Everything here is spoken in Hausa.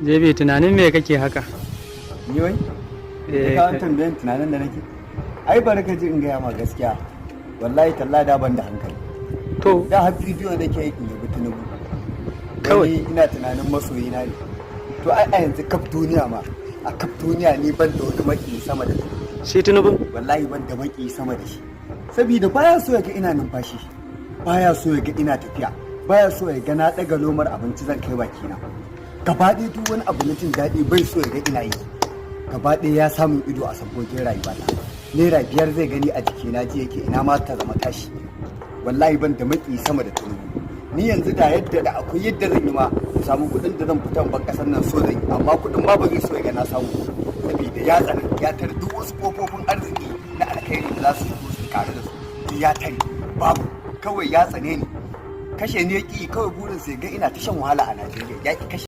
Jebi tunanin me kake haka? Ni wai? Ka an tambayin tunanin da nake? Ai bari ka ji in gaya ma gaskiya. Wallahi tallahi da ban da hankali. To, Da har bidiyo nake yi in yabi Tinubu. Kawai. Ina tunanin masoyi na ne. To ai a yanzu kaf duniya ma. A kaf duniya ni ban da wani maki sama da shi. shi Tinubu? Wallahi ban da maki sama da shi. Saboda baya so ya ga ina numfashi. Baya so ya ga ina tafiya. Baya so ya ga na daga lomar abinci zan kai bakina. Gaba ɗaya duk wani abu na jin daɗi bai so ya ga ina yi. Gaba ɗaya ya samun ido a sabogin rayuwa ta. Naira 5 zai gani a jikina ji yake ina ma ta zama tashi. Wallahi ban da maki sama da Tinubu. Ni yanzu da yadda da akwai yadda zan yi ma samu kuɗin da zan fita ban ƙasar nan so zan yi, amma kuɗin ma ba zai so ya ga na samu. Saboda ya tsare ya tar duk wasu kofofin arziki na alkhairi da za su yi su kare da su ya tare babu, kawai ya tsane ni. Kashe ne ki kawai burin sai ga ina ta shan wahala a Najeriya ya ki kashe